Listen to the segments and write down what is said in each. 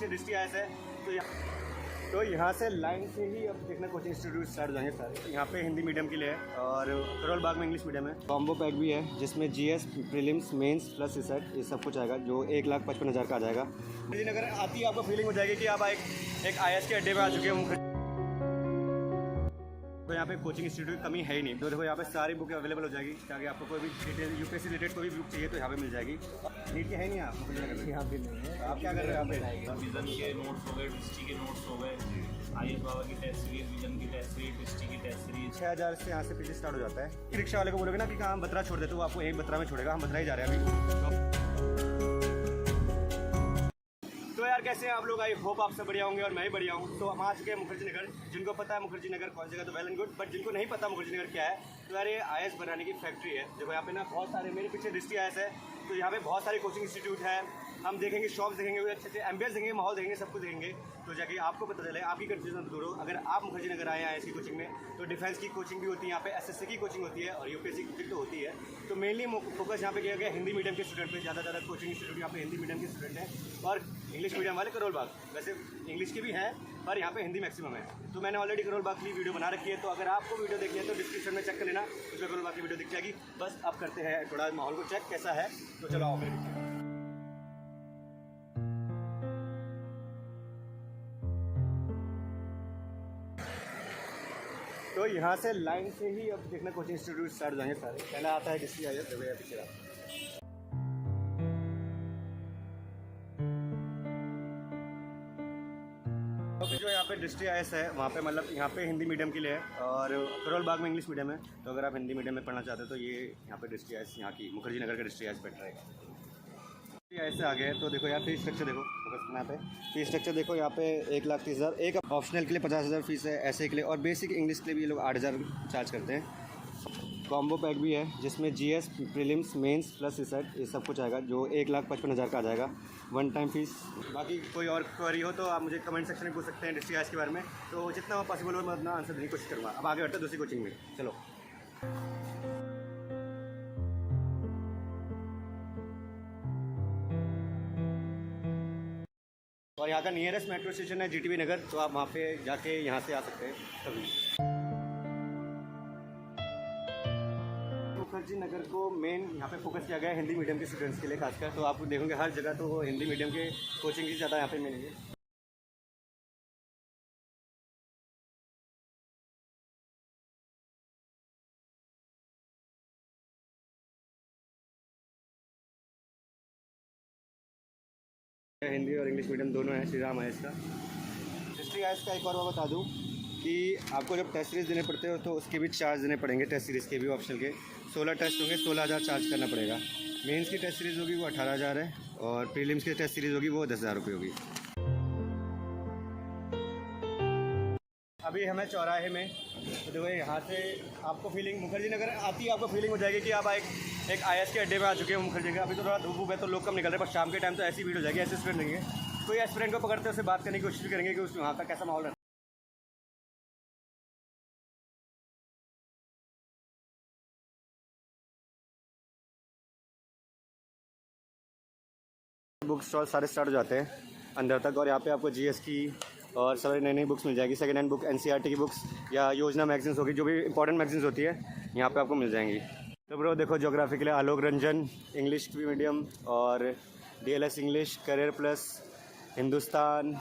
पीछे दृष्टि आयस है। तो यहाँ से लाइन से ही अब देखना कोचिंग इंस्टीट्यूट स्टार्ट हो जाएंगे सारे। यहाँ पे हिंदी मीडियम के लिए है और करोल बाग में इंग्लिश मीडियम है। कॉम्बो पैक भी है जिसमें GS, prelims, mains plus research ये सब कुछ आएगा, जो 1,55,000 का आ जाएगा। मुखर्जी नगर आती है आपको फीलिंग हो जाएगी कि आप एक आईएएस के अड्डे में आ चुके हैं। तो यहाँ पे कोचिंग इंस्टीट्यूट की कमी है ही नहीं। तो देखो यहाँ पे सारी बुकें अवेलेबल हो जाएगी, ताकि आपको कोई भी डिटेल यूपीएससी रिलेटेड कोई भी बुक चाहिए तो यहाँ पे मिल जाएगी। नीट के है नहीं आप यहाँ पे नहीं है, आप क्या कर रहे हैं यहाँ पे? विजन के नोट्स हो गए, डिस्ट्री के नोट्स हो गए, आयुष बाबा की टेस्ट सीरीज, विजन की टेस्ट सीरीज, डिस्ट्री की टेस्ट सीरीज। 6,000 से यहाँ से पीछे स्टार्ट हो जाता है। रिक्शा वाले को बोलोगे ना कि हम बत्रा छोड़ देते, तो वो आपको यहीं बत्रा में छोड़ेगा। हम बत्रा ही जा रहे हैं अभी। तो यार कैसे हैं आप लोग? आई होप आप सब बढ़िया होंगे और मैं भी बढ़िया हूँ। तो हम आ चुके हैं मुखर्जी नगर। जिनको पता है मुखर्जी नगर कौन जगह तो वेल एंड गुड, बट जिनको नहीं पता मुखर्जी नगर क्या है, तो यार ये आईएएस बनाने की फैक्ट्री है। देखो यहाँ पे ना बहुत सारे, मेरे पीछे दृष्टि आईएएस है, तो यहाँ पे बहुत सारे कोचिंग इंस्टीट्यूट है। हम देखेंगे, शॉप्स देखेंगे, अच्छे अच्छे एम्बियंस देखेंगे, माहौल देखेंगे, सब कुछ देखेंगे, तो जाके आपको पता चले, आपकी कंफ्यूजन दूर हो। अगर आप मुखर्जी नगर आए हैं आईएएस की कोचिंग में, तो डिफेंस की कोचिंग भी होती है यहाँ पे, एसएससी की कोचिंग होती है और यूपीएससी की कोचिंग तो होती है। तो मेनली फोकस यहाँ पे किया गया हिंदी मीडियम के स्टूडेंट पे। ज़्यादा कोचिंग इंस्टीट्यूट यहाँ पे हिंदी मीडियम के स्टूडेंट हैं और इंग्लिश मीडियम वाले करोल बाग। वैसे इंग्लिश के भी हैं पर यहाँ पे हिंदी मैक्सिमम है। तो मैंने ऑलरेडी करोल बाग की वीडियो बना रखी है, तो अगर आपको वीडियो देखनी है तो डिस्क्रिप्शन में चेक कर लेना, उसमें करोल बाग की वीडियो दिख जाएगी। बस अब करते हैं थोड़ा माहौल को चेक कैसा है, तो चलो आओ मेरे। तो यहाँ से लाइन से ही अब देखना कोचिंग इंस्टीट्यूट स्टार्ट हो जाएंगे सारे। पहला आता है डिस्ट्री आईएएस, देखो यहाँ पीछे रहा। तो जो यहाँ पे डिस्ट्री आईएएस है वहाँ पे मतलब यहाँ पे हिंदी मीडियम के लिए है और करोल बाग में इंग्लिश मीडियम है। तो अगर आप हिंदी मीडियम में पढ़ना चाहते हो तो ये यहाँ पे डिस्ट्री आईएएस, यहाँ की मुखर्जी नगर का डिस्ट्री आईएएस बेटर है। ऐसे आगे है तो देखो यहाँ फीस स्ट्रक्चर देखो, यहाँ पे फीस स्ट्रक्चर देखो, यहाँ पे 1,30,000, एक ऑप्शनल के लिए 50,000 फीस है, ऐसे के लिए, और बेसिक इंग्लिश के लिए भी ये लोग 8,000 चार्ज करते हैं। कॉम्बो पैक भी है जिसमें GS, prelims, mains plus research ये सब कुछ आएगा, जो 1,55,000 का आ जाएगा, वन टाइम फीस। बाकी कोई और क्वेरी हो तो आप मुझे कमेंट सेक्शन में पूछ सकते हैं डिस्ट्री आईएएस के बारे में, तो जितना पॉसिबल हो मैं अपना आंसर देने की कोशिश करूँगा। अब आगे बढ़ते हैं दूसरी कोचिंग में, चलो। और यहाँ का नियरेस्ट मेट्रो स्टेशन है जीटीबी नगर, तो आप वहाँ पे जाके यहाँ से आ सकते हैं कभी। मुखर्जी नगर को मेन यहाँ पे फोकस किया गया है हिंदी मीडियम के स्टूडेंट्स के लिए खासकर। तो आप देखोगे हर जगह तो हिंदी मीडियम के कोचिंग की ज़्यादा यहाँ पे मिलेंगे। हिंदी और इंग्लिश मीडियम दोनों है, श्री राम आईएएस का। डिस्ट्री आईएएस का एक और मैं बता दूं कि आपको जब टेस्ट सीरीज़ देने पड़ते हो तो उसके भी चार्ज देने पड़ेंगे। टेस्ट सीरीज़ के भी ऑप्शनल के 16 टेस्ट होंगे, 16,000 चार्ज करना पड़ेगा। मेंस की टेस्ट सीरीज़ होगी वो 18,000 है और प्रीलिम्स की टेस्ट सीरीज़ होगी वो 10,000 रुपये होगी। अभी हमें चौराहे में, तो देखो यहाँ से आपको फीलिंग मुखर्जी नगर आती है, आपको फीलिंग हो जाएगी कि आप एक आईएएस के अड्डे में आ चुके हैं मुखर्जी नगर। अभी तो थोड़ा धूप है तो लोग कम निकल रहे हैं, पर शाम के टाइम तो ऐसी भीड़ हो जाएगी, ऐसे स्टूडेंट रहेंगे। कोई एस्पिरेंट को पकड़ते हैं, उससे बात करने की कोशिश करेंगे कि उस वहाँ का कैसा माहौल है। बुक स्टॉल सारे स्टार्ट हो जाते हैं अंदर तक, और यहाँ पे आपको जीएस की और सारी नई नई बुक्स मिल जाएगी। सेकेंड हैंड बुक, एनसीईआरटी की बुक्स या योजना मैगजीन्स होगी, जो भी इंपॉर्टेंट मैगजीन्स होती है यहाँ पे आपको मिल जाएंगी। तो ब्रो देखो ज्योग्राफी के लिए आलोक रंजन, इंग्लिश की मीडियम और DLS English, career plus, Hindustan,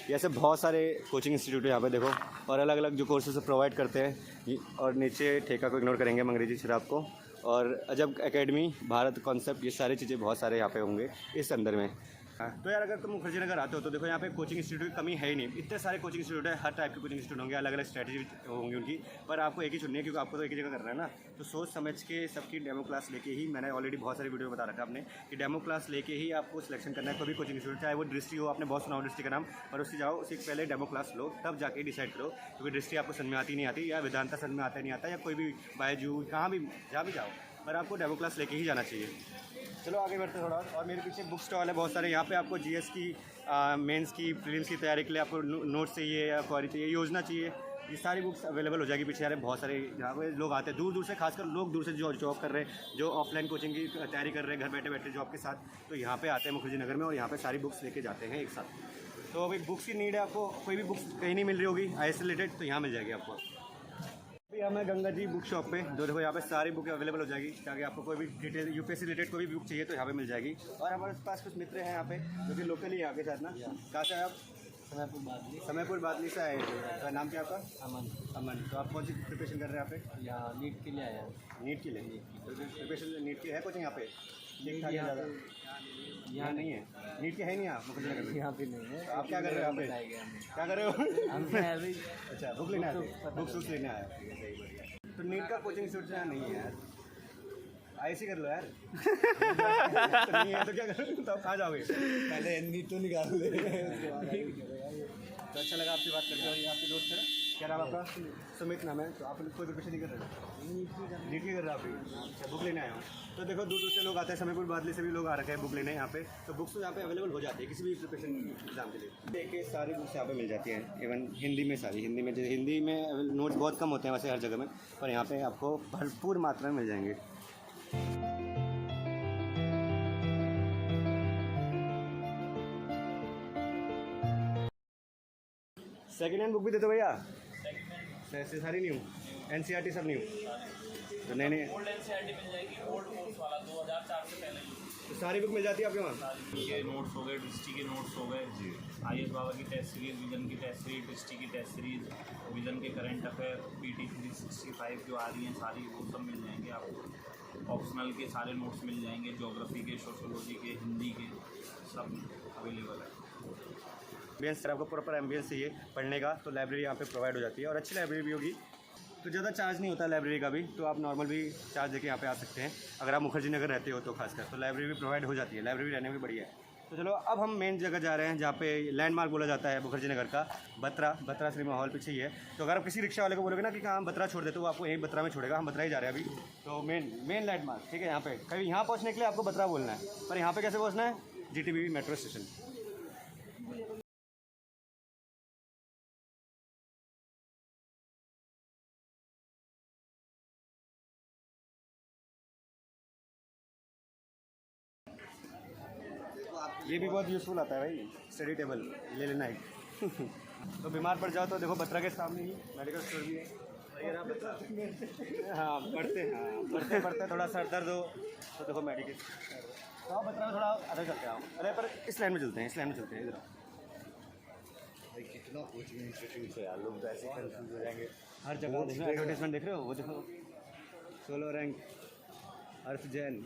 ये ऐसे बहुत सारे कोचिंग इंस्टीट्यूट है यहाँ पे देखो, और अलग अलग जो कोर्सेज प्रोवाइड करते हैं। और नीचे ठेका को इग्नोर करेंगे, अंग्रेजी शराब को, और अजब एकेडमी, भारत कॉन्सेप्ट, ये सारी चीज़ें बहुत सारे यहाँ पे होंगे इस अंदर में। तो यार अगर तुम मुखर्जी नगर आते हो तो देखो यहाँ पे कोचिंग इंस्टीट्यूट की कमी है ही नहीं। इतने सारे कोचिंग इंस्टीट्यूट है, हर टाइप के कोचिंग इंस्टीट्यूट होंगे, अलग अलग स्ट्रैटेजी होंगी उनकी, पर आपको एक ही चुननी है क्योंकि आपको तो एक ही जगह करना है ना। तो सोच समझ के सबकी डेमो क्लास लेके ही, मैंने ऑलरेडी बहुत सारी वीडियो बता रखा है आपने कि डेमो क्लास लेके ही आपको सिलेक्शन करना है कोई भी कोचिंग इंस्टीट्यूट, चाहे वो डिस्ट्री हो, आपने बहुत सुना हो डिस्ट्री का नाम, पर उससे जाओ, उससे पहले डेमो क्लास लो, तब जाके डिसाइड करो। क्योंकि डिस्ट्री आपको समझ में आती नहीं आती, या वेदांता समझ में आता नहीं आता, या कोई भी बायजू कहाँ भी जहाँ भी जाओ, पर आपको डेमो क्लास लेके ही जाना चाहिए। चलो आगे बढ़ते थोड़ा। और मेरे पीछे बुक स्टॉल है बहुत सारे। यहाँ पे आपको जीएस की, मेंस की, प्रीलिम्स की तैयारी के लिए आपको नोट्स चाहिए या क्वारी चाहिए, योजना चाहिए, ये सारी बुक्स अवेलेबल हो जाएगी पीछे। यार बहुत सारे यहाँ पे लोग आते हैं दूर दूर से, खासकर लोग दूर से जो जॉब कर रहे हैं, जो ऑफलाइन कोचिंग की तैयारी कर रहे हैं घर बैठे बैठे जॉब के साथ, तो यहाँ पे आते हैं मुखर्जी नगर में और यहाँ पे सारी बुक्स लेके जाते हैं एक साथ। तो अभी बुक्स की नीड है आपको, कोई भी बुक्स कहीं नहीं मिल रही होगी आई से रिलेटेड, तो यहाँ मिल जाएगी आपको। अभी हम हैं गंगा जी बुक शॉप पे, जो देखो यहाँ पे सारी बुक अवेलेबल हो जाएगी, ताकि आपको कोई भी डिटेल यूपीएससी रिलेटेड कोई भी बुक चाहिए तो यहाँ पे मिल जाएगी। और हमारे पास कुछ मित्र हैं यहाँ पे जो कि लोकल ही है आपके साथ ना। कहाँ से है आप? समयपुर बादली से आए। तो नाम क्या आपका? अमन। तो आप कौन सी प्रिपरेशन कर रहे हैं यहाँ पे? यहाँ नीट के लिए आया। नीट के लिए प्रिपरेशन नीट की है कोचिंग यहाँ पे? ठीक ठाक है ज़्यादा? यहाँ नहीं है, नीट की है नहीं यहाँ मुखर्जी नगर में? यहाँ पे नहीं है। आप क्या कर रहे हो यहाँ पे? क्या कर रहे हो? अच्छा बुक लेने आए, बुक्स लेने आए। सही बढ़िया। तो नीट का कोचिंग इंस्टीट्यूट यहाँ नहीं है यार, ऐसे कर लो यार। तो नहीं है तो क्या करो, तो आप कहाँ जाओगे? पहले नीट तो निकाल ले। तो अच्छा लगा आपसे बात करके। और ये आपके दोस्त है, क्या नाम आपका? सुमित नाम है। तो आप कोई प्रिपरेशन नहीं कर रहे? नीट की कर रहे हैं आप? अच्छा बुक लेने आए हो। तो देखो दूर दूर से लोग आते हैं, समयपुर बादली से भी लोग आ रखे हैं बुक लेने यहाँ पे। तो बुक्स तो यहाँ पे अवेलेबल हो जाती है किसी भी प्रिपरेशन एग्जाम के लिए। देखिए सारी बुक्स यहाँ पे मिल जाती हैं, इवन हिंदी में सारी। हिंदी में नोट्स बहुत कम होते हैं वैसे हर जगह में, पर यहाँ पे आपको भरपूर मात्रा में मिल जाएंगे। सेकेंड हैंड बुक भी दे दो भैया। सारी न्यू, एनसीईआरटी सब न्यू। तो नए नए ओल्ड एनसीईआरटी मिल जाएगी, ओल्ड कोर्स वाला 2004 से पहले तो सारी बुक मिल जाती है आपके वहाँ? के नोट्स हो गए, डिस्ट्री के नोट्स हो गए जी, आईएएस बाबा की टेस्ट सीरीज, विजन की टेस्ट सीरीज, डिस्ट्री की टेस्ट सीरीज, विजन के करंट अफेयर, पीटी 365 जो आ रही हैं सारी, वो सब मिल जाएंगे आपको। ऑप्शनल के सारे नोट्स मिल जाएंगे, ज्योग्राफी के, सोशोलॉजी के, हिंदी के, सब अवेलेबल है। एम्बियंस आपको प्रॉपर एम्बियंस चाहिए पढ़ने का, तो लाइब्रेरी यहाँ पे प्रोवाइड हो जाती है, और अच्छी लाइब्रेरी भी होगी। तो ज़्यादा चार्ज नहीं होता लाइब्रेरी का भी, तो आप नॉर्मल भी चार्ज देके यहाँ पे आ सकते हैं अगर आप मुखर्जी नगर रहते हो तो खासकर। तो लाइब्रेरी भी प्रोवाइड हो जाती है, लाइब्रेरी रहने में बढ़िया है। तो चलो अब हम मेन जगह जा रहे हैं जहाँ पे लैंडमार्क बोला जाता है मुखर्जी नगर का, बत्रा सिनेमा हॉल पीछे ही है। तो अगर आप किसी रिक्शा वाले को बोलोगे ना कि कहाँ बत्रा छोड़ दे, तो वो आपको यहीं बत्रा में छोड़ेगा। हम बत्रा ही जा रहे हैं अभी। तो मेन लैंडमार्क ठीक है यहाँ पे। कभी यहाँ पहुँचने के लिए आपको बत्रा बोलना है, पर यहाँ पे कैसे पहुँचना है? GTB metro station. ये भी बहुत यूज़फुल आता है भाई, स्टडी टेबल ले लेना एक। तो बीमार पड़ जाओ तो देखो बत्रा के सामने ही मेडिकल स्टोर भी है। हाँ पढ़ते थोड़ा सर दर्द हो तो देखो मेडिकल। तो आप बत्रा में थोड़ा आगे चलते हैं। अरे पर इस लाइन में चलते हैं, इधर। भाई कितना कोचिंग इंस्टीट्यूट है यार, लोग तो ऐसे कंफ्यूज हो जाएंगे। हर जगह देखो एडवर्टाइजमेंट देख रहे हो, वो देखो 16 रैंक अर्थ जैन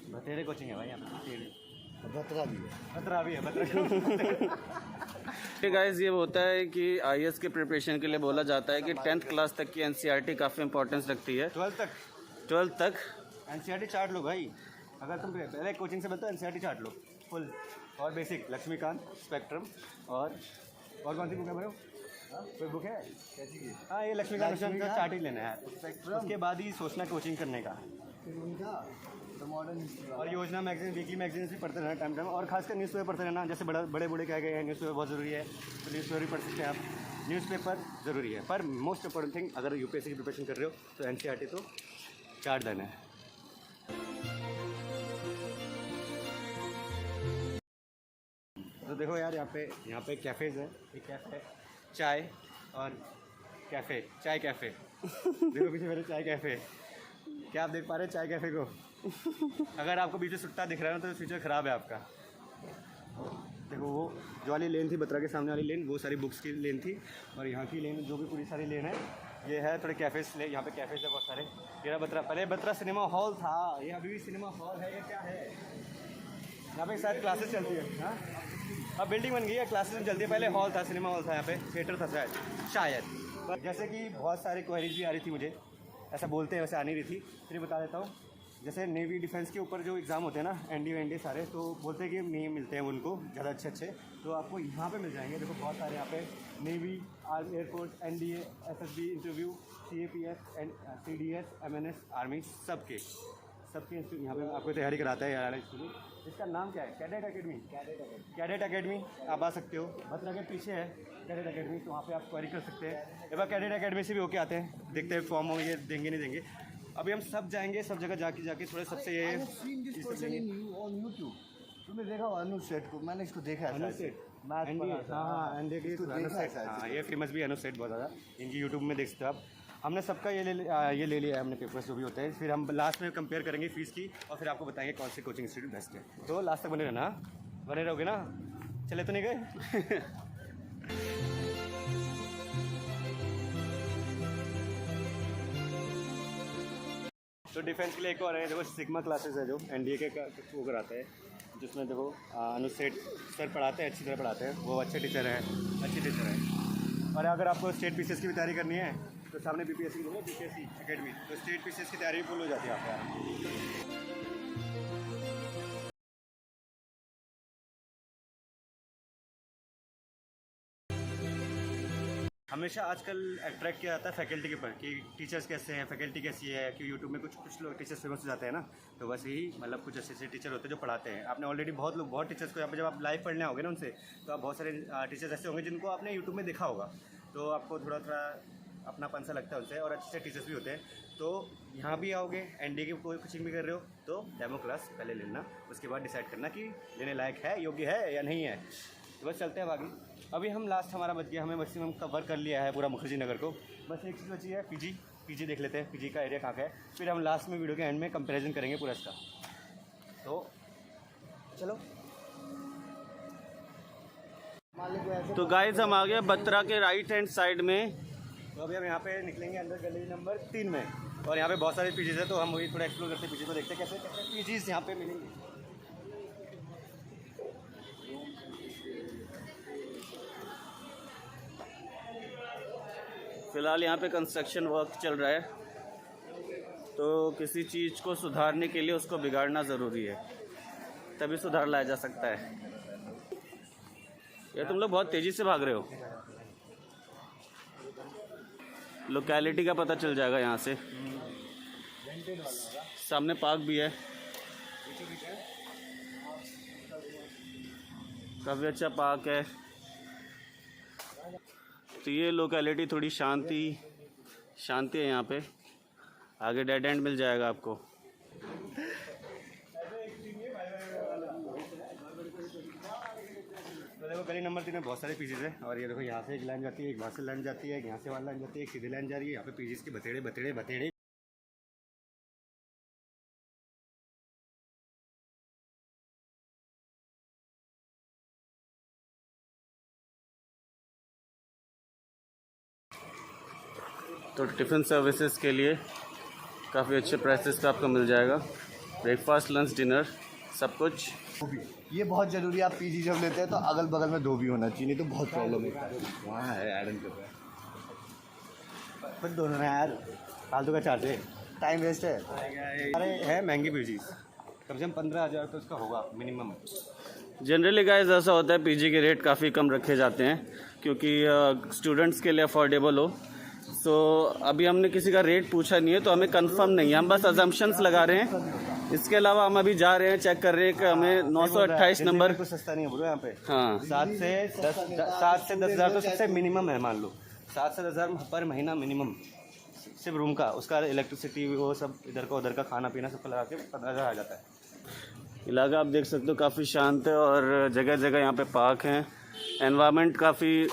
बतेरे कोचिंग है भाई यहाँ पे। बत्रा भी है। ठीक गाइस, ये होता है कि आईएएस के प्रिपरेशन के लिए बोला जाता है कि 10th क्लास तक की एनसीईआरटी काफ़ी इंपॉर्टेंस रखती है। 12th तक एनसीईआरटी चार्ट लो भाई। अगर तुम पहले कोचिंग से बनते हो एनसीईआरटी चार्ट लो फुल और बेसिक, लक्ष्मीकांत, स्पेक्ट्रम और कौन सी बुक है मेरे? कोई बुक है? हाँ ये लक्ष्मीकांत का चार्ट ही लेना है, उसके बाद ही सोचना कोचिंग करने का। और योजना मैगजीन, वीकली मैगजीन भी पढ़ते रहना टाइम और खासकर न्यूज़पेपर पढ़ते रहना। जैसे बड़े कह गए हैं न्यूज़पेपर बहुत ज़रूरी है, तो न्यूज़पेपर भी पढ़ सकते हैं आप। न्यूज़पेपर ज़रूरी है, पर मोस्ट इंपॉर्टेंट थिंग अगर यूपीएससी की प्रिपरेशन कर रहे हो तो एनसीईआरटी तो चार्ट देना है। तो देखो यार यहाँ पे कैफ़ेज़ है, एक कैफ़े चाय और चाय कैफ़े। देखो पीछे मेरे चाय कैफ़े, क्या आप देख पा रहे हैं चाय कैफ़े को? अगर आपको पीछे सुट्टा दिख रहा है ना तो फ्यूचर ख़राब है आपका। देखो वो जो वाली लेन थी बत्रा के सामने वाली लेन, वो सारी बुक्स की लेन थी, और यहाँ की लेन जो भी पूरी सारी लेन है ये है थोड़े कैफ़ेज़। यहाँ पे कैफ़ेज़ है बहुत सारे। ये बत्रा, पहले बत्रा सिनेमा हॉल था, ये अभी भी सिनेमा हॉल है। ये क्या है? यहाँ पे शायद क्लासेस चलती है। हाँ अब बिल्डिंग बन गई है, क्लासेस चलती है। पहले हॉल था, सिनेमा हॉल था, यहाँ पे थिएटर था शायद। जैसे कि बहुत सारी क्वेरीज भी आ रही थी मुझे, ऐसा बोलते हैं, वैसे आ नहीं रही थी, फिर बता देता हूँ। जैसे नेवी डिफेंस के ऊपर जो एग्ज़ाम होते हैं ना, एनडीए सारे, तो बोलते हैं कि नहीं मिलते हैं उनको ज़्यादा अच्छे, तो आपको यहाँ पे मिल जाएंगे। देखो बहुत सारे यहाँ पे navy, army, air force, NDA, SSB interview, CAPF, CDS, MNS, army, सबके यहाँ पे आपको तैयारी कराता है यार स्कूल। इसका नाम क्या है? Cadet academy. आप आ सकते हो, बत्रा के पीछे है कैडेट अकेडमी, तो वहाँ पे आप क्वेरी कर सकते हैं। एक बार कैडेट अकेडमी से भी होके आते हैं, देखते हैं फॉर्म ये देंगे नहीं देंगे। अभी हम सब जाएंगे, सब जगह जाके थोड़े सबसे ये आपने देखा होगा अनु सेठ को, मैंने इसको देखा है अनु शायद। सेठ, मैथ एनडीए, पढ़ा था। हाँ एनडीए इसको की देखा है शायद। हाँ ये फेमस भी अनु सेठ बहुत ज़्यादा, इनकी यूट्यूब में देख सकते हो आप। हमने सबका ये ले लिया है हमने पेपर्स जो भी होते हैं, फिर हम लास्ट में कंपेयर करेंगे फीस की और फिर आपको बताएंगे कौन सी कोचिंग इंस्टीट्यूट बेस्ट है। तो लास्ट तक बने रहना, बने रहोगे ना, चले तो नहीं गए। तो डिफेंस के लिए एक और है, देखो सिग्मा क्लासेस है जो एनडीए के वो कराता है, जिसमें देखो अनु सेठ सर पढ़ाते हैं, अच्छी तरह पढ़ाते हैं, वो अच्छे टीचर हैं, अच्छी टीचर हैं। और अगर आपको स्टेट पीसीएस की भी तैयारी करनी है तो सामने बीपीएससी बोलो, बीपीएससी अकेडमी, तो स्टेट पीसीएस की तैयारी फुल हो जाती है आपका। हमेशा आजकल अट्रैक्ट किया जाता है फैकल्टी के ऊपर कि टीचर्स कैसे हैं, फैकल्टी कैसी है, कि यूट्यूब में कुछ लोग टीचर्स फेमस हो जाते हैं ना, तो बस यही मतलब कुछ ऐसे टीचर होते हैं जो पढ़ाते हैं। आपने ऑलरेडी बहुत टीचर्स को यहाँ पे जब आप लाइव पढ़ने आओगे ना उनसे, तो आप बहुत सारे टीचर्स ऐसे होंगे जिनको आपने यूट्यूब में देखा होगा, तो आपको थोड़ा अपनापन सा लगता है उनसे, और अच्छे टीचर्स भी होते हैं। तो यहाँ भी आओगे, एनडीए की कोई कोचिंग भी कर रहे हो तो डेमो क्लास पहले लेना, उसके बाद डिसाइड करना कि लेने लायक है, योग्य है या नहीं है। तो बस चलते हैं आगे। अभी हम लास्ट हमारा बच गया, हमें मैक्सिमम कवर कर लिया है पूरा मुखर्जी नगर को, बस एक चीज़ बची है पीजी देख लेते हैं, पीजी का एरिया कहाँ का है, फिर हम लास्ट में वीडियो के एंड में कंपैरिजन करेंगे पूरा इसका। तो चलो। तो गाइस हम आ गए बत्रा के राइट हैंड साइड में। तो अभी हम यहाँ पे निकलेंगे अंदर गली नंबर 3 में, और यहाँ पे बहुत सारे पीजीज है, तो हम वही थोड़ा एक्सप्लोर करते हैं पीजी को, देखते हैं कैसे कैसे पीजीज यहाँ पे मिलेंगे। फ़िलहाल यहाँ पे कंस्ट्रक्शन वर्क चल रहा है, तो किसी चीज़ को सुधारने के लिए उसको बिगाड़ना ज़रूरी है, तभी सुधार लाया जा सकता है। ये तुम लोग बहुत तेज़ी से भाग रहे हो। लोकेलिटी का पता चल जाएगा यहाँ से, सामने पार्क भी है, काफ़ी अच्छा पार्क है। तो ये लोकेलिटी थोड़ी शांति है यहाँ पे, आगे डेड एंड मिल जाएगा आपको। तो देखो गली नंबर 3 में बहुत सारे पीजीज है, और ये देखो यहाँ से एक लाइन जाती है, एक वहाँ से लाइन जाती है, एक यहाँ से वहाँ लाइन जाती है, एक सीधी लाइन जा रही है। यहाँ पे पीजीज के बतेड़े। तो टिफ़िन सर्विसेज के लिए काफ़ी अच्छे प्राइसेस पे आपको मिल जाएगा, ब्रेकफास्ट लंच डिनर सब कुछ। ये बहुत ज़रूरी है, आप पीजी जब लेते हैं तो अगल बगल में धोबी होना चाहिए, नहीं तो बहुत प्रॉब्लम होता है। वहाँ है आयरन कर रहा है, पर दोनों ना यार, फालतू का चार्ज है, टाइम वेस्ट है। अरे है महंगी पीजीज, कम से कम 15,000 तो इसका होगा मिनिमम। जनरली गाइस ऐसा होता है, पीजी के रेट काफ़ी कम रखे जाते हैं क्योंकि स्टूडेंट्स के लिए अफोर्डेबल हो। सो अभी हमने किसी का रेट पूछा नहीं है, तो हमें कंफर्म नहीं है, हम बस अजम्पशंस लगा रहे हैं। इसके अलावा हम अभी जा रहे हैं, चेक कर रहे हैं कि हमें 928 नंबर कुछ सस्ता नहीं है ब्रो यहाँ पे। हाँ 7 से 10,000 तो सबसे मिनिमम है, मान लो 7 से 10,000 पर महीना मिनिमम, सिर्फ रूम का, उसका इलेक्ट्रिसिटी वो सब इधर का उधर का खाना पीना सबका लगा के 15,000 आ जाता है। इलाका आप देख सकते हो काफ़ी शांत है, और जगह जगह यहाँ पे पार्क हैं। एनवायरनमेंट काफ़ी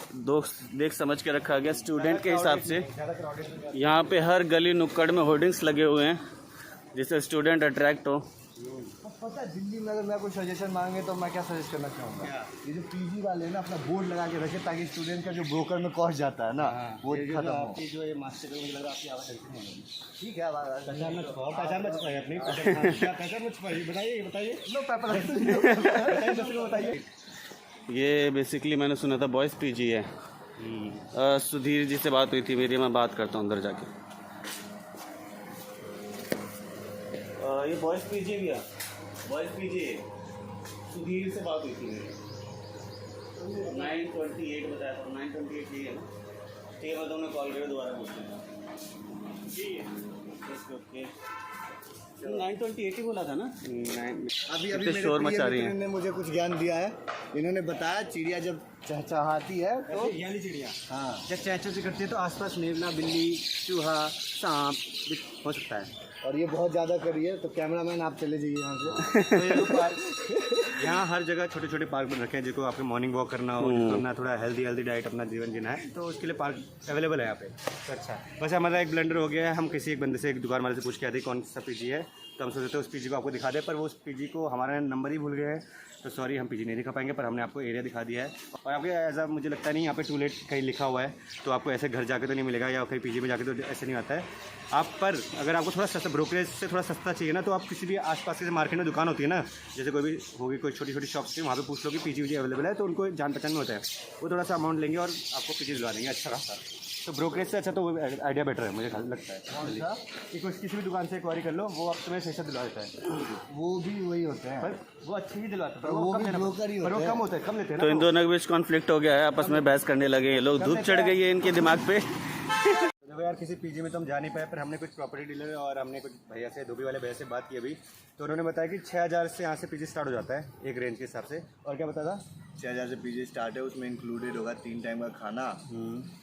देख समझ के रखा गया स्टूडेंट के हिसाब से। यहाँ पे हर गली नुक्कड़ में होर्डिंग्स लगे हुए हैं जिससे स्टूडेंट अट्रैक्ट हो। पता है दिल्ली में अगर मैं कोई सजेशन मांगे तो मैं क्या सजेस्ट करना चाहूँगा, ये जो पीजी वाले ना अपना बोर्ड लगा के रखे, ताकि स्टूडेंट का जो ब्रोकर में कॉस्ट जाता है ना वो खत्म हो। जो ये मास्टर मुझे लग रहा है आपकी आवाज़ नहीं होगी। ठीक है, पहचान मत छुपाइए अपनी, पहचान मत छुपाइए, बताइए नो पेपर बताइए। ये बेसिकली मैंने सुना था बॉयज़ पीजी है। सुधीर जी से बात हुई थी मेरी, मैं बात करता हूँ अंदर जाके। ये बॉयज़ पीजी भी है, बॉयज़ पीजी है, सुधीर से बात हुई थी मेरी। 928 बताया था, 928 ही है ना, ठीक है मैं तुमने कॉल करके दोबारा पूछ लूँगा। ओके 928 ही बोला था ना। अभी इतने शोर मचा रही हैं। ने मुझे कुछ ज्ञान दिया है, इन्होंने बताया चिड़िया जब चहचहाती है तो ये वाली चिड़िया हाँ जब चहचह से करती है तो आसपास नेवला, बिल्ली, चूहा, सांप भी हो सकता है। और ये बहुत ज़्यादा करी है, तो कैमरामैन आप चले जाइए यहाँ से। यहाँ हर जगह छोटे छोटे पार्क बन रखे हैं, जिसको आपको मॉर्निंग वॉक करना हो, जिसको अपना थोड़ा हेल्दी डाइट अपना जीवन जीना है, तो उसके लिए पार्क अवेलेबल है यहाँ पे। तो अच्छा, बस हमारा एक ब्लंडर हो गया है। हम किसी एक बंदे से, एक दुकान वाले से पूछ के आते कौन सा पीजी है, तो हम सोचते उस पीजी को आपको दिखा दे, पर वो उस पीजी को हमारा नंबर ही भूल गए हैं, तो सॉरी हम पीजी नहीं दिखा पाएंगे, पर हमने आपको एरिया दिखा दिया है। और आपको ऐसा मुझे लगता नहीं यहाँ पे टू लेट कहीं लिखा हुआ है, तो आपको ऐसे घर जाके तो नहीं मिलेगा, या कहीं पीजी में जाके तो ऐसे नहीं आता है आप। पर अगर आपको थोड़ा सस्ता, ब्रोकरेज से थोड़ा सस्ता चाहिए ना, तो आप किसी भी आसपास के मार्केट में दुकान होती है ना, जैसे कोई भी होगी, कोई छोटी छोटी शॉप्स थी, वहाँ पे पूछ लो कि पीजी अवेलेबल है, तो उनको जान पहचान में होता है, वो थोड़ा सा अमाउंट लेंगे और आपको पीजी दिलवा देंगे अच्छा खासा। तो ब्रोकरेज से अच्छा तो आइडिया बेटर है मुझे लगता है कि कुछ किसी भी दुकान से क्वारी कर लो, वो आप तुम्हें सही दिलवा देता है। वो भी वही होते हैं, पर वो अच्छी ही दिलवाता है, वो भी ब्रोकर ही पर वो होते कम होता है, कम लेते हैं तो ना। इन दोनों के बीच कॉन्फ्लिक्ट हो गया है, आपस में बहस करने लगे ये लोग, धूप चढ़ गई है इनके दिमाग पे। देखो यार, किसी पीजी में तो हम जा नहीं पाए, पर हमने कुछ प्रॉपर्टी डीलर और हमने कुछ भैया से, धोबी वाले भैया से बात की अभी, तो उन्होंने बताया कि 6000 से यहाँ से पीजी स्टार्ट हो जाता है एक रेंज के हिसाब से। और क्या बताया था? 6000 से पीजी स्टार्ट है, उसमें इंक्लूडेड होगा 3 टाइम का खाना,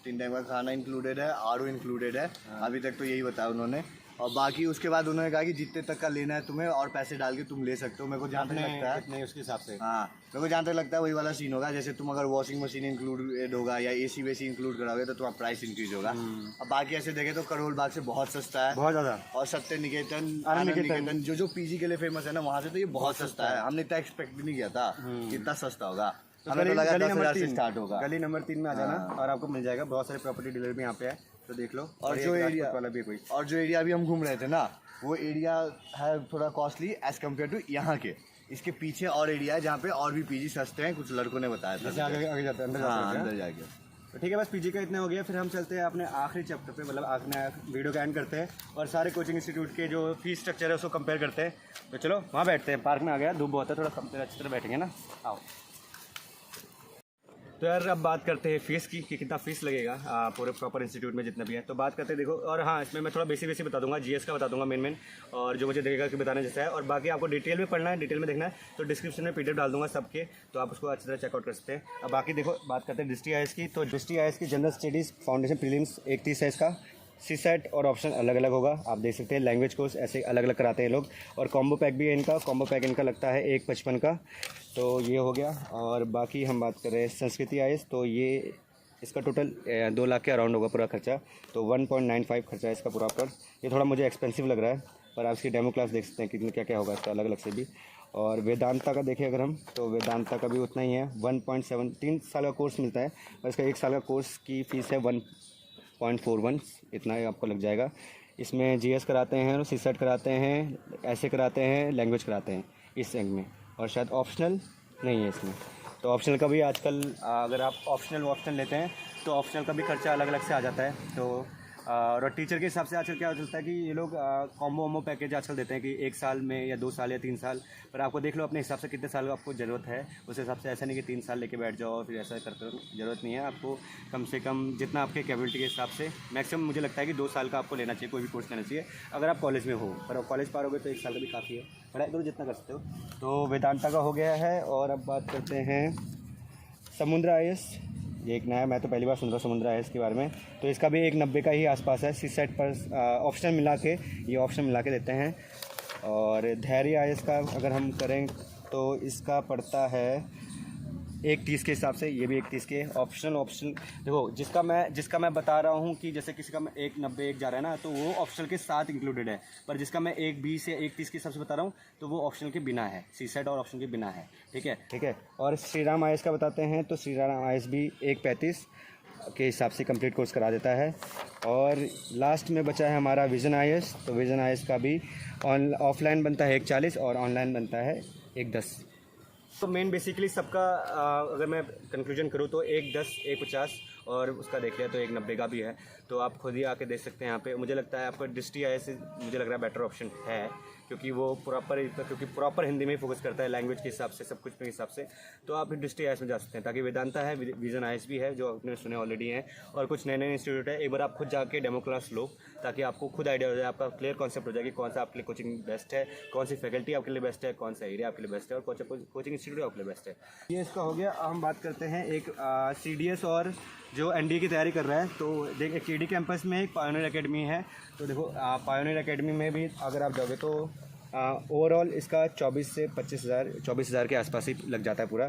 3 टाइम का खाना इंक्लूडेड है, आरओ इंक्लूडेड है, अभी तक तो यही बताया उन्होंने। और बाकी उसके बाद उन्होंने कहा कि जितने तक का लेना है तुम्हें और पैसे डाल के तुम ले सकते हो। मेरे को जहाँ तक लगता है नहीं, उसके हिसाब से हाँ, मेरे को जहाँ तक लगता है वही वाला सीन होगा। जैसे तुम अगर वॉशिंग मशीन इंक्लूडेड होगा या एसी वेसी इंक्लूड कराओगे तो तुम्हारा प्राइस इंक्रीज होगा। अब बाकी ऐसे देखे तो करोल बाग से बहुत सस्ता है, बहुत ज़्यादा। और सत्य निकेतन, आनंद आनंद निकेतन, जो पीजी के लिए फेमस है ना, वहाँ से तो ये बहुत सस्ता है। हमने इतना एक्सपेक्ट भी नहीं किया था कि इतना सस्ता होगा। हमें तो लगा 10,000 से स्टार्ट होगा। गली नंबर 3 में आ जाना और आपको मिल जाएगा। बहुत सारे प्रॉपर्टी डीलर भी यहाँ पे है, तो देख लो। और जो एरिया वाला भी कोई, और जो एरिया अभी हम घूम रहे थे ना, वो एरिया है थोड़ा कॉस्टली एज कम्पेयर टू यहाँ के। इसके पीछे और एरिया है जहाँ पे और भी पीजी सस्ते हैं, कुछ लड़कों ने बताया था। जैसे आगे आगे जाते हैं, अंदर हाँ, जाते हैं। अंदर जाके। तो ठीक है, बस पीजी का इतना हो गया। फिर हम चलते हैं अपने आखिरी चैप्टर पे, मतलब अपने वीडियो का एंड करते हैं और सारे कोचिंग इंस्टीट्यूट के जो फीस स्ट्रक्चर है उसको कंपेयर करते हैं। तो चलो वहाँ बैठते हैं, पार्क में आ गया, धूप बहुत है, थोड़ा कम अच्छी तरह बैठेंगे ना, आओ। तो यार अब बात करते हैं फीस की कि कितना फीस लगेगा पूरे प्रॉपर इंस्टीट्यूट में जितना भी है। तो बात करते हैं, देखो। और हाँ, इसमें मैं थोड़ा बेसिक बता दूंगा, जीएस का बता दूंगा मेन, और जो मुझे देखेगा कि बताने जैसा है। और बाकी आपको डिटेल में पढ़ना है, डिटेल में देखना है, तो डिस्क्रिप्शन में पीडीएफ डाल दूंगा सबके, तो आप उसको अच्छी तरह चेकआउट कर सकते हैं। अब बाकी देखो, बात करते हैं डिस्ट्रिक्ट आईएएस की। तो डिस्ट्रिक्ट आईएएस की जनरल स्टडीज़ फाउंडेशन प्रीलिम्स 31 है इसका, सीसेट और ऑप्शन अलग अलग होगा, आप देख सकते हैं। लैंग्वेज कोर्स ऐसे अलग अलग कराते हैं लोग, और कॉम्बो पैक भी है इनका। कॉम्बो पैक इनका लगता है 155 का, तो ये हो गया। और बाकी हम बात करें संस्कृति आईएएस, तो ये इसका टोटल 2 लाख के अराउंड होगा पूरा खर्चा, तो 1.95 खर्चा है इसका पूरा पर। ये थोड़ा मुझे एक्सपेंसिव लग रहा है, पर आप इसकी डेमो क्लास देख सकते हैं कितने क्या क्या होगा इसका अलग अलग से भी। और वेदांता का देखें अगर हम, तो वेदांता का भी उतना ही है, 1.7, 3 साल का कोर्स मिलता है, और इसका 1 साल का कोर्स की फ़ीस है 1.41, इतना ही आपको लग जाएगा। इसमें जीएस कराते हैं, और सीसेट कराते हैं, ऐसे कराते हैं, लैंग्वेज कराते हैं इस एंग में, और शायद ऑप्शनल नहीं है इसमें। तो ऑप्शनल का भी आजकल अगर आप ऑप्शनल लेते हैं तो ऑप्शनल का भी खर्चा अलग अलग से आ जाता है। तो और टीचर के हिसाब से आजकल क्या चलता है कि ये लोग कॉम्बो वॉम्बो पैकेज आजकल देते हैं कि 1 साल में या 2 साल या 3 साल, पर आपको देख लो अपने हिसाब से कितने साल का आपको ज़रूरत है, उस हिसाब से। ऐसा नहीं कि 3 साल लेके बैठ जाओ फिर ऐसा करते हो, ज़रूरत नहीं है। आपको कम से कम जितना आपके कैपेबिलिटी के हिसाब से, मैक्सिमम मुझे लगता है कि 2 साल का आपको लेना चाहिए, कोई भी कोर्स लेना चाहिए अगर आप कॉलेज में हो। पर कॉलेज पार हो गए तो 1 साल का भी काफ़ी है, पढ़ाई करो जितना कर सकते हो। तो वेदांता का हो गया है। और अब बात करते हैं समुद्र आईएएस, ये एक नया, मैं तो पहली बार सुन रहा हूँ समुद्र आईएएस के बारे में। तो इसका भी 190 का ही आसपास है, सीसेट पर ऑप्शन मिला के, ये ऑप्शन मिला के देते हैं। और धैर्य आईएएस का अगर हम करें तो इसका पड़ता है 130 के हिसाब से, ये भी 130 के। ऑप्शन देखो, जिसका मैं बता रहा हूँ कि जैसे किसी का 190 जा रहा है ना, तो वो ऑप्शनल के साथ इंक्लूडेड है, पर जिसका मैं 120 या 130 के हिसाब से बता रहा हूँ तो वो ऑप्शनल के बिना है, सीसेट और ऑप्शन के बिना है। ठीक है। और श्रीराम आईएएस का बताते हैं, तो श्रीराम आईएएस भी 135 के हिसाब से कंप्लीट कोर्स करा देता है। और लास्ट में बचा है हमारा विजन आईएएस, तो विजन आईएएस का भी ऑफलाइन बनता है 140 और ऑनलाइन बनता है 110। तो मेन बेसिकली सबका अगर मैं कंक्लूजन करूँ तो 110, 150 और उसका देख लिया तो 190 का भी है। तो आप खुद ही आके देख सकते हैं यहाँ पे। मुझे लगता है आपका डिस्ट्रिक्ट आईएएस मुझे लग रहा है बेटर ऑप्शन है, क्योंकि वो प्रॉपर हिंदी में ही फोकस करता है, लैंग्वेज के हिसाब से, सब कुछ के हिसाब से। तो आप डिस्ट्रिक्ट आईएएस में जा सकते हैं। ताकि वेदांता है, विजन आईएएस भी है, जो आपने सुने ऑलरेडी हैं, और कुछ नए इंस्टीट्यूट है। एक बार आप खुद जाके डेमो क्लास लो, ताकि आपको खुद आइडिया हो जाए, आपका क्लियर कॉन्सेप्ट हो जाए कि कौन सा आपके लिए कोचिंग बेस्ट है, कौन सी फैकल्टी आपके लिए बेस्ट है, कौन सा एरिया आपके लिए बेस्ट है, और कौन सा कोचिंग इंस्टीट्यूट आपके लिए बेस्ट है। ये इसका हो गया। हम बात करते हैं एक CDS और जो NDA की तैयारी कर रहा है। तो देख, KD कैंपस में एक पायोनियर एकेडमी है। तो देखो, पायोनियर एकेडमी में भी अगर आप जाओगे तो ओवरऑल इसका 24 से 24,000 के आसपास ही लग जाता है पूरा।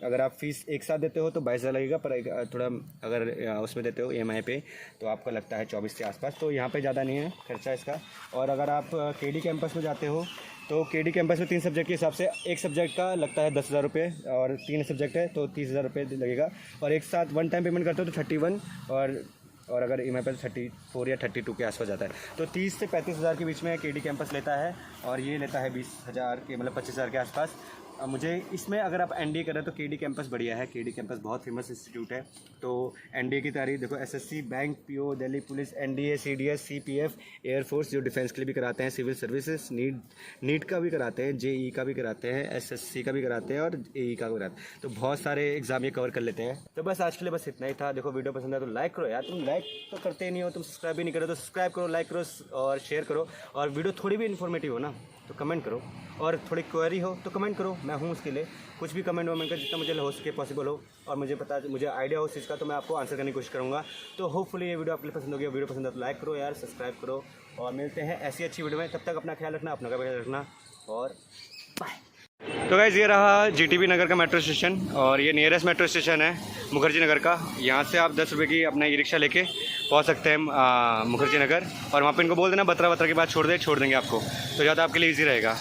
अगर आप फीस एक साथ देते हो तो 22,000 लगेगा, पर थोड़ा अगर उसमें देते हो EMI पे तो आपका लगता है 24 के आसपास। तो यहाँ पे ज़्यादा नहीं है खर्चा इसका। और अगर आप KD कैंपस में जाते हो तो KD कैंपस में 3 सब्जेक्ट के हिसाब से एक सब्जेक्ट का लगता है 10,000 रुपये, और 3 सब्जेक्ट है तो 30,000 रुपये लगेगा। और एक साथ वन टाइम पेमेंट करते हो तो 31, और अगर EMI पर 34 या 32 के आसपास जाता है। तो 30 से 35,000 के बीच में KD कैंपस लेता है, और ये लेता है 20,000 के, मतलब 25,000 के आसपास। मुझे इसमें अगर आप NDA करें तो KD कैंपस बढ़िया है। KD कैंपस बहुत फेमस इंस्टीट्यूट है। तो NDA की तैयारी देखो, SSC, bank, PO, Delhi police, NDA, CDS, CPF, air force जो डिफेंस के लिए भी कराते हैं, सिविल सर्विसेज, नीट का भी कराते हैं, JEE का भी कराते हैं, SSC का भी कराते हैं, और AE का भी कराते हैं। तो बहुत सारे एग्जाम ये कवर कर लेते हैं। तो बस आज के लिए बस इतना ही था। देखो वीडियो पसंद है तो लाइक करो यार, तुम लाइक तो करते ही नहीं हो, तुम सब्सक्राइब भी नहीं करो तो सब्सक्राइब करो, लाइक करो और शेयर करो। और वीडियो थोड़ी भी इन्फॉर्मेटिव हो ना तो कमेंट करो, और थोड़ी क्वेरी हो तो कमेंट करो, मैं हूँ उसके लिए। कुछ भी कमेंट वमेंट कर, जितना मुझे हो सके पॉसिबल हो, और मुझे आइडिया हो उस चीज़ का, तो मैं आपको आंसर करने की कोशिश करूँगा। तो होपफुली ये वीडियो आपके लिए पसंद होगी। वीडियो पसंद है तो लाइक करो यार, सब्सक्राइब करो, और मिलते हैं ऐसी अच्छी वीडियो में। तब तक अपना ख्याल रखना, अपना का ख्याल रखना, और बाय। तो गाइस ये रहा GTB नगर का मेट्रो स्टेशन, और ये नियरेस्ट मेट्रो स्टेशन है मुखर्जी नगर का। यहाँ से आप 10 रुपये की अपना ई रिक्शा लेके पहुँच सकते हैं मुखर्जी नगर, और वहाँ पे इनको बोल देना बत्रा के बाद छोड़ देंगे आपको, तो ज़्यादा आपके लिए ईजी रहेगा।